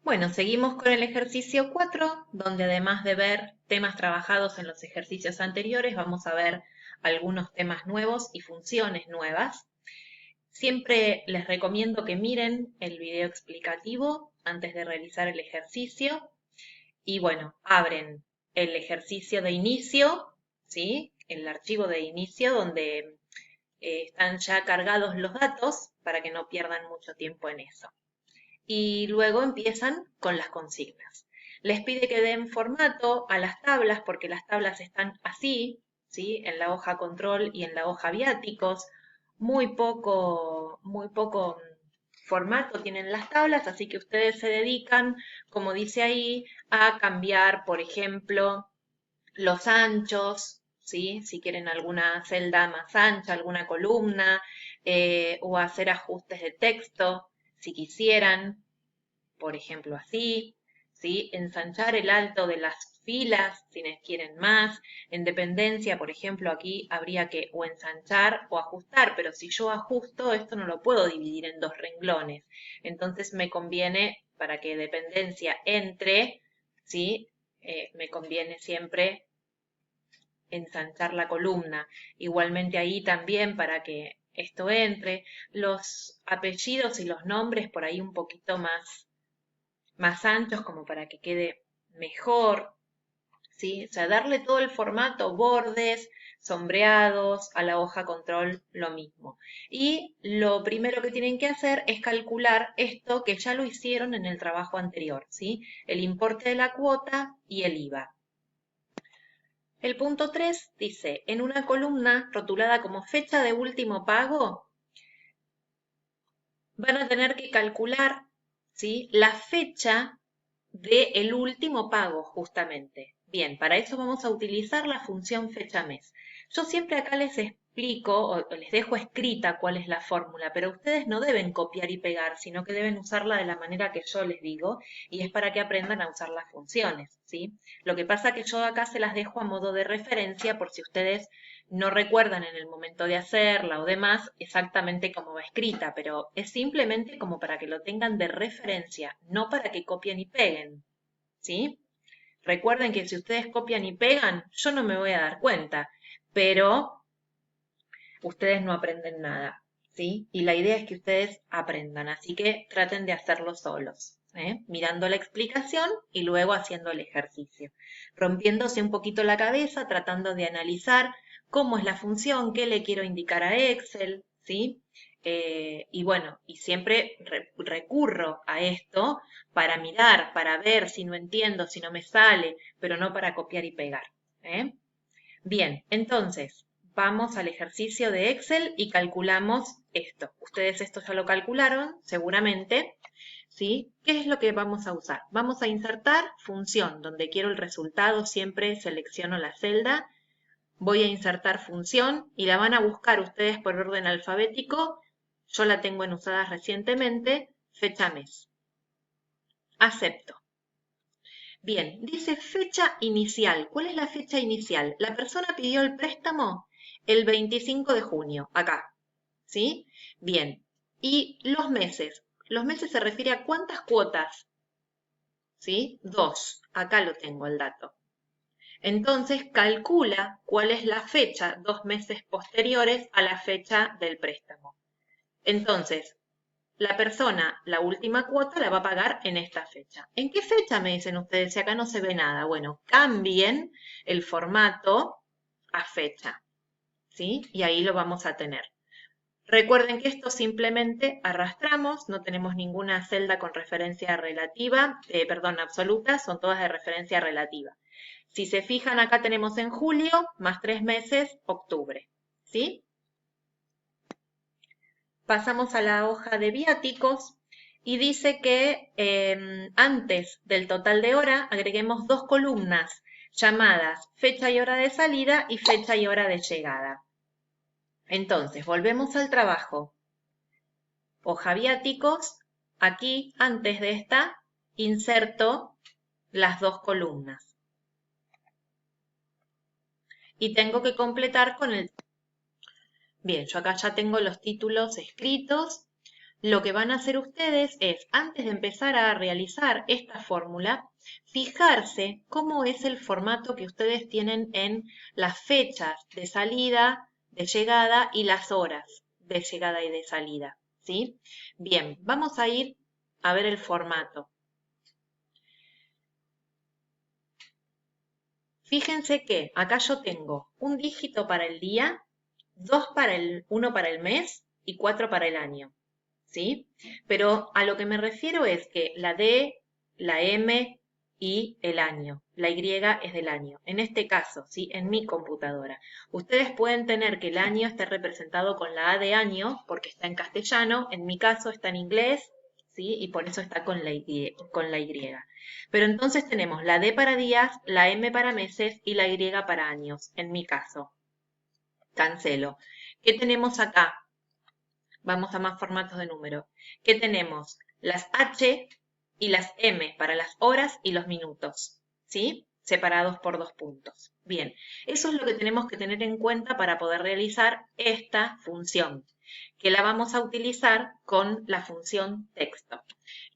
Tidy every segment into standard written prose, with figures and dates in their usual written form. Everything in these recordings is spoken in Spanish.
Bueno, seguimos con el ejercicio 4, donde además de ver temas trabajados en los ejercicios anteriores, vamos a ver algunos temas nuevos y funciones nuevas. Siempre les recomiendo que miren el video explicativo antes de realizar el ejercicio. Y bueno, abren el ejercicio de inicio, ¿sí? El archivo de inicio donde están ya cargados los datos para que no pierdan mucho tiempo en eso. Y luego empiezan con las consignas. Les pide que den formato a las tablas porque las tablas están así, ¿sí? En la hoja control y en la hoja viáticos. Muy poco formato tienen las tablas, así que ustedes se dedican, como dice ahí, a cambiar, por ejemplo, los anchos, ¿sí? Si quieren alguna celda más ancha, alguna columna, o hacer ajustes de texto, si quisieran, por ejemplo, así, ¿sí? Ensanchar el alto de las filas, si les quieren más. En dependencia, por ejemplo, aquí habría que o ensanchar o ajustar, pero si yo ajusto, esto no lo puedo dividir en dos renglones. Entonces me conviene, para que dependencia entre, ¿sí? Me conviene siempre ensanchar la columna. Igualmente ahí también para que esto entre. Los apellidos y los nombres por ahí un poquito más anchos como para que quede mejor, ¿sí? O sea, darle todo el formato, bordes, sombreados, a la hoja control lo mismo. Y lo primero que tienen que hacer es calcular esto que ya lo hicieron en el trabajo anterior, ¿sí? El importe de la cuota y el IVA. El punto 3 dice, en una columna rotulada como fecha de último pago, van a tener que calcular, ¿sí? La fecha del último pago, justamente. Bien, para eso vamos a utilizar la función fecha mes. Yo siempre acá les explico o les dejo escrita cuál es la fórmula, pero ustedes no deben copiar y pegar, sino que deben usarla de la manera que yo les digo, y es para que aprendan a usar las funciones, ¿sí? Lo que pasa que yo acá se las dejo a modo de referencia por si ustedes no recuerdan en el momento de hacerla o demás exactamente cómo va escrita, pero es simplemente como para que lo tengan de referencia, no para que copien y peguen, ¿sí? Recuerden que si ustedes copian y pegan, yo no me voy a dar cuenta, pero ustedes no aprenden nada, ¿sí? Y la idea es que ustedes aprendan, así que traten de hacerlo solos, mirando la explicación y luego haciendo el ejercicio, rompiéndose un poquito la cabeza, tratando de analizar cómo es la función, qué le quiero indicar a Excel, ¿sí? Y bueno, y siempre recurro a esto para mirar, para ver si no entiendo, si no me sale, pero no para copiar y pegar, ¿eh? Bien, entonces vamos al ejercicio de Excel y calculamos esto. Ustedes esto ya lo calcularon, seguramente, ¿sí? ¿Qué es lo que vamos a usar? Vamos a insertar función, donde quiero el resultado, siempre selecciono la celda, voy a insertar función y la van a buscar ustedes por orden alfabético. Yo la tengo en usadas recientemente, fecha mes. Acepto. Bien, dice fecha inicial. ¿Cuál es la fecha inicial? La persona pidió el préstamo el 25 de junio, acá, ¿sí? Bien, y los meses. Los meses se refiere a cuántas cuotas, ¿sí? Dos, acá lo tengo el dato. Entonces calcula cuál es la fecha 2 meses posteriores a la fecha del préstamo. Entonces, la persona, la última cuota la va a pagar en esta fecha. ¿En qué fecha me dicen ustedes? Si acá no se ve nada. Bueno, cambien el formato a fecha, ¿sí? Y ahí lo vamos a tener. Recuerden que esto simplemente arrastramos, no tenemos ninguna celda con referencia relativa, perdón, absoluta, son todas de referencia relativa. Si se fijan, acá tenemos en julio, más 3 meses, octubre, ¿sí? Pasamos a la hoja de viáticos y dice que antes del total de hora agreguemos dos columnas llamadas fecha y hora de salida y fecha y hora de llegada. Entonces, volvemos al trabajo. Hoja viáticos, aquí antes de esta inserto las dos columnas. Y tengo que completar con el... Bien, yo acá ya tengo los títulos escritos. lo que van a hacer ustedes es, antes de empezar a realizar esta fórmula, fijarse cómo es el formato que ustedes tienen en las fechas de salida, de llegada y las horas de llegada y de salida, ¿sí? Bien, vamos a ir a ver el formato. Fíjense que acá yo tengo un dígito para el día, uno para el mes y 4 para el año, ¿sí? Pero a lo que me refiero es que la D, la M y el año, la Y es del año. En este caso, ¿sí? En mi computadora. Ustedes pueden tener que el año esté representado con la A de año, porque está en castellano, en mi caso está en inglés, ¿sí? Y por eso está con la Y. Pero entonces tenemos la D para días, la M para meses y la Y para años, en mi caso. Cancelo. ¿Qué tenemos acá? Vamos a más formatos de número. ¿Qué tenemos? Las H y las M para las horas y los minutos, ¿sí? Separados por 2 puntos. Bien, eso es lo que tenemos que tener en cuenta para poder realizar esta función, que la vamos a utilizar con la función texto.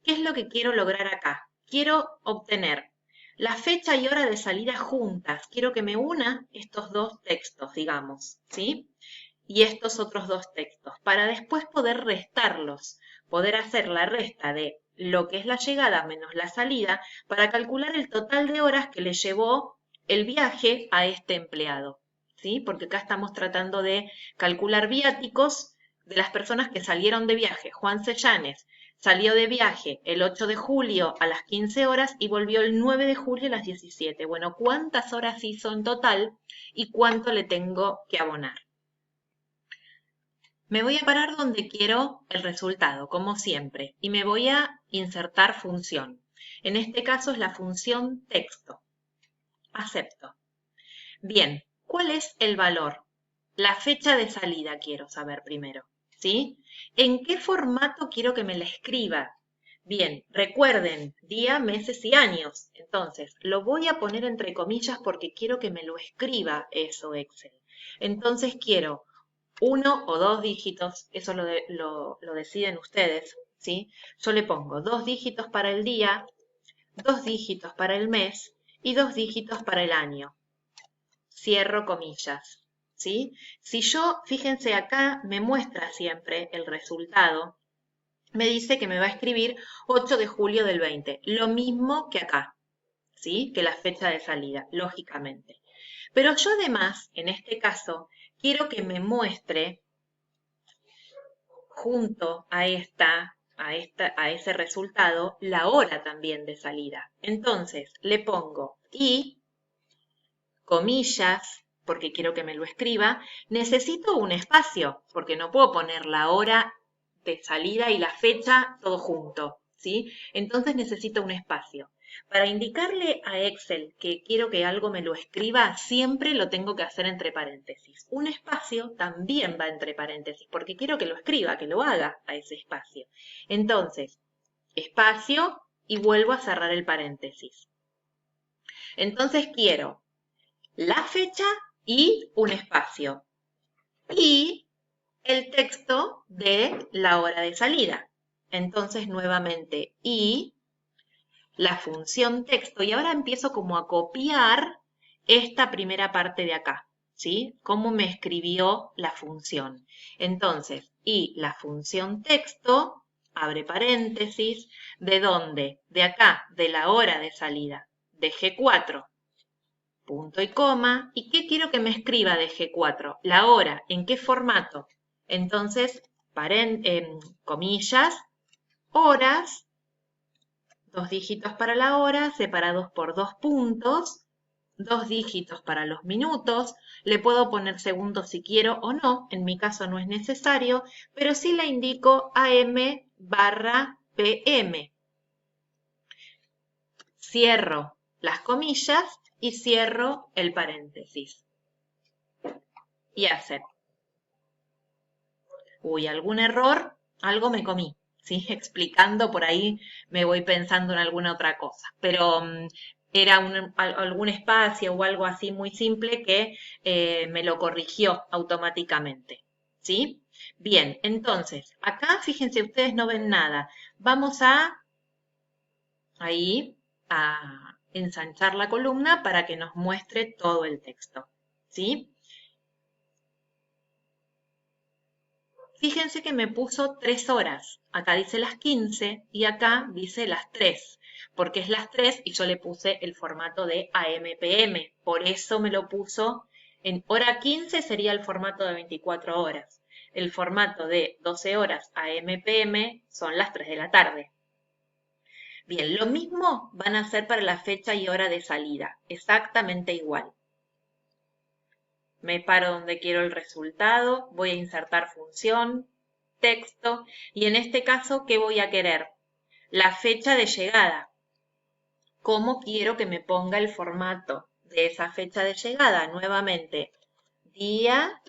¿Qué es lo que quiero lograr acá? Quiero obtener la fecha y hora de salida juntas. Quiero que me una estos dos textos, digamos, ¿sí? Y estos otros dos textos, para después poder restarlos, poder hacer la resta de lo que es la llegada menos la salida, para calcular el total de horas que le llevó el viaje a este empleado, ¿sí? Porque acá estamos tratando de calcular viáticos de las personas que salieron de viaje. Juan Sellanes salió de viaje el 8 de julio a las 15 horas y volvió el 9 de julio a las 17. Bueno, ¿cuántas horas hizo en total y cuánto le tengo que abonar? Me voy a parar donde quiero el resultado, como siempre, y me voy a insertar función. En este caso es la función texto. Acepto. Bien, ¿cuál es el valor? La fecha de salida quiero saber primero, ¿sí? ¿En qué formato quiero que me la escriba? Bien, recuerden, día, meses y años. Entonces, lo voy a poner entre comillas porque quiero que me lo escriba eso Excel. Entonces quiero uno o dos dígitos, eso lo deciden ustedes, ¿sí? Yo le pongo 2 dígitos para el día, 2 dígitos para el mes y 2 dígitos para el año. Cierro comillas, ¿sí? Si yo, fíjense acá, me muestra siempre el resultado, me dice que me va a escribir 8 de julio del 20, lo mismo que acá, ¿sí? Que la fecha de salida, lógicamente. Pero yo además, en este caso, quiero que me muestre junto a ese resultado la hora también de salida. Entonces le pongo y, comillas, porque quiero que me lo escriba, necesito un espacio, porque no puedo poner la hora de salida y la fecha todo junto, ¿sí? Entonces necesito un espacio. Para indicarle a Excel que quiero que algo me lo escriba, siempre lo tengo que hacer entre paréntesis. Un espacio también va entre paréntesis, porque quiero que lo escriba, que lo haga a ese espacio. Entonces, espacio y vuelvo a cerrar el paréntesis. Entonces quiero la fecha y un espacio. Y el texto de la hora de salida. Entonces, nuevamente, y la función texto. Y ahora empiezo como a copiar esta primera parte de acá, ¿sí? Cómo me escribió la función. Entonces, y la función texto, abre paréntesis, ¿de dónde? De acá, de la hora de salida, de G4. Punto y coma. ¿Y qué quiero que me escriba de G4? La hora. ¿En qué formato? Entonces, comillas, horas, 2 dígitos para la hora, separados por 2 puntos, 2 dígitos para los minutos. Le puedo poner segundos si quiero o no, en mi caso no es necesario, pero sí le indico AM/PM. Cierro las comillas y cierro el paréntesis. Y hacer. Uy, algún error, algo me comí, ¿sí? Explicando por ahí me voy pensando en alguna otra cosa, pero era algún espacio o algo así muy simple que me lo corrigió automáticamente, ¿sí? Bien, entonces, acá fíjense, ustedes no ven nada. Vamos a, ahí, a ensanchar la columna para que nos muestre todo el texto, ¿sí? Fíjense que me puso 3 horas. Acá dice las 15 y acá dice las 3, porque es las 3 y yo le puse el formato de AM/PM. Por eso me lo puso en hora 15, sería el formato de 24 horas. El formato de 12 horas AM/PM son las 3 de la tarde. Bien, lo mismo van a hacer para la fecha y hora de salida, exactamente igual. Me paro donde quiero el resultado, voy a insertar función, texto, y en este caso, ¿qué voy a querer? La fecha de llegada. ¿Cómo quiero que me ponga el formato de esa fecha de llegada? Nuevamente, día,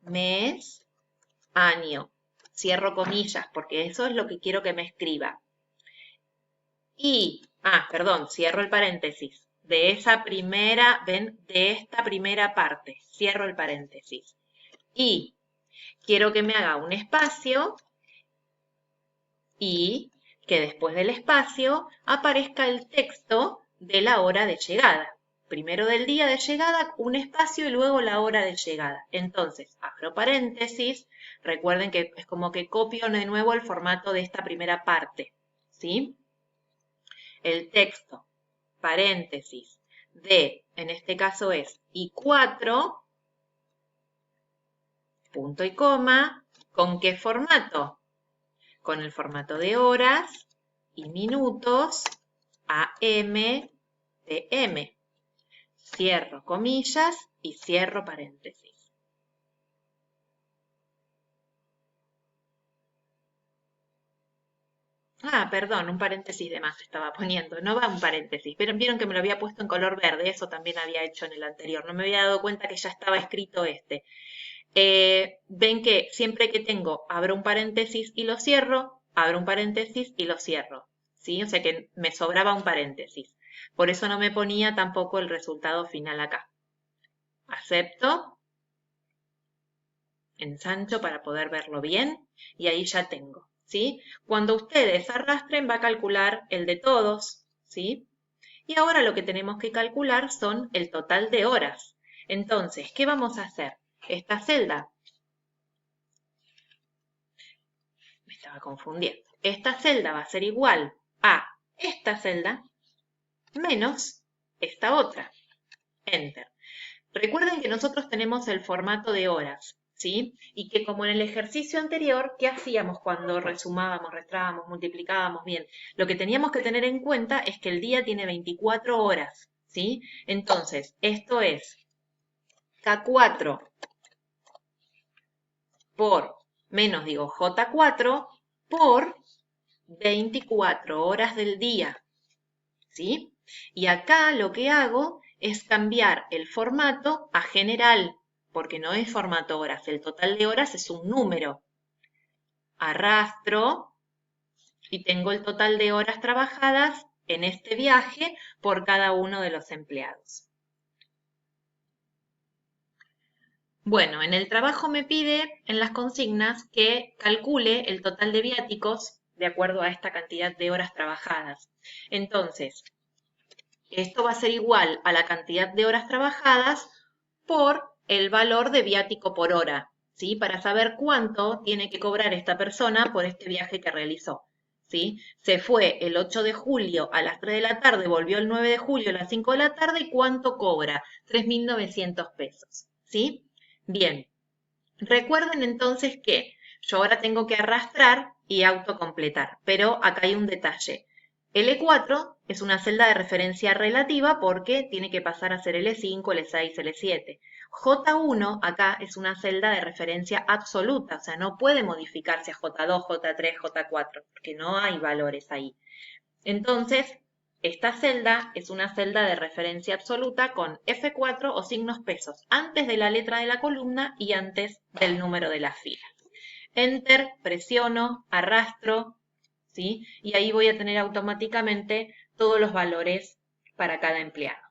mes, año. Cierro comillas, porque eso es lo que quiero que me escriba. Y, perdón, cierro el paréntesis. De esa primera, ven, de esta primera parte, cierro el paréntesis. Y quiero que me haga un espacio y que después del espacio aparezca el texto de la hora de llegada. Primero del día de llegada, un espacio y luego la hora de llegada. Entonces, abro paréntesis. Recuerden que es como que copio de nuevo el formato de esta primera parte, ¿sí? El texto, paréntesis, de, en este caso es I4, punto y coma, ¿con qué formato? Con el formato de horas y minutos, AM, PM. Cierro comillas y cierro paréntesis. Perdón, un paréntesis de más estaba poniendo. No va un paréntesis. Pero vieron que me lo había puesto en color verde. Eso también había hecho en el anterior. No me había dado cuenta que ya estaba escrito este. Ven que siempre que tengo, abro un paréntesis y lo cierro, abro un paréntesis y lo cierro, ¿sí? O sea que me sobraba un paréntesis. Por eso no me ponía tampoco el resultado final acá. Acepto, ensancho para poder verlo bien y ahí ya tengo, ¿sí? Cuando ustedes arrastren va a calcular el de todos, ¿sí? Y ahora lo que tenemos que calcular son el total de horas. Entonces, ¿qué vamos a hacer? Esta celda me estaba confundiendo. Esta celda va a ser igual a esta celda menos esta otra. Enter. Recuerden que nosotros tenemos el formato de horas, ¿sí? Y que como en el ejercicio anterior, ¿qué hacíamos cuando resumábamos, restábamos, multiplicábamos? Bien, lo que teníamos que tener en cuenta es que el día tiene 24 horas, ¿sí? Entonces, esto es K4 por, menos digo J4 por 24 horas del día, ¿sí? Y acá lo que hago es cambiar el formato a general, porque no es formato horas, el total de horas es un número. Arrastro y tengo el total de horas trabajadas en este viaje por cada uno de los empleados. Bueno, en el trabajo me pide en las consignas que calcule el total de viáticos de acuerdo a esta cantidad de horas trabajadas. Entonces, esto va a ser igual a la cantidad de horas trabajadas por el valor de viático por hora, ¿sí? Para saber cuánto tiene que cobrar esta persona por este viaje que realizó, ¿sí? Se fue el 8 de julio a las 3 de la tarde, volvió el 9 de julio a las 5 de la tarde, ¿y cuánto cobra? 3.900 pesos, ¿sí? Bien, recuerden entonces que yo ahora tengo que arrastrar y autocompletar, pero acá hay un detalle. L4 es una celda de referencia relativa porque tiene que pasar a ser L5, L6, L7. J1 acá es una celda de referencia absoluta, o sea, no puede modificarse a J2, J3, J4, porque no hay valores ahí. Entonces, esta celda es una celda de referencia absoluta con F4 o signos pesos antes de la letra de la columna y antes del número de la fila. Enter, presiono, arrastro, ¿sí? Y ahí voy a tener automáticamente todos los valores para cada empleado.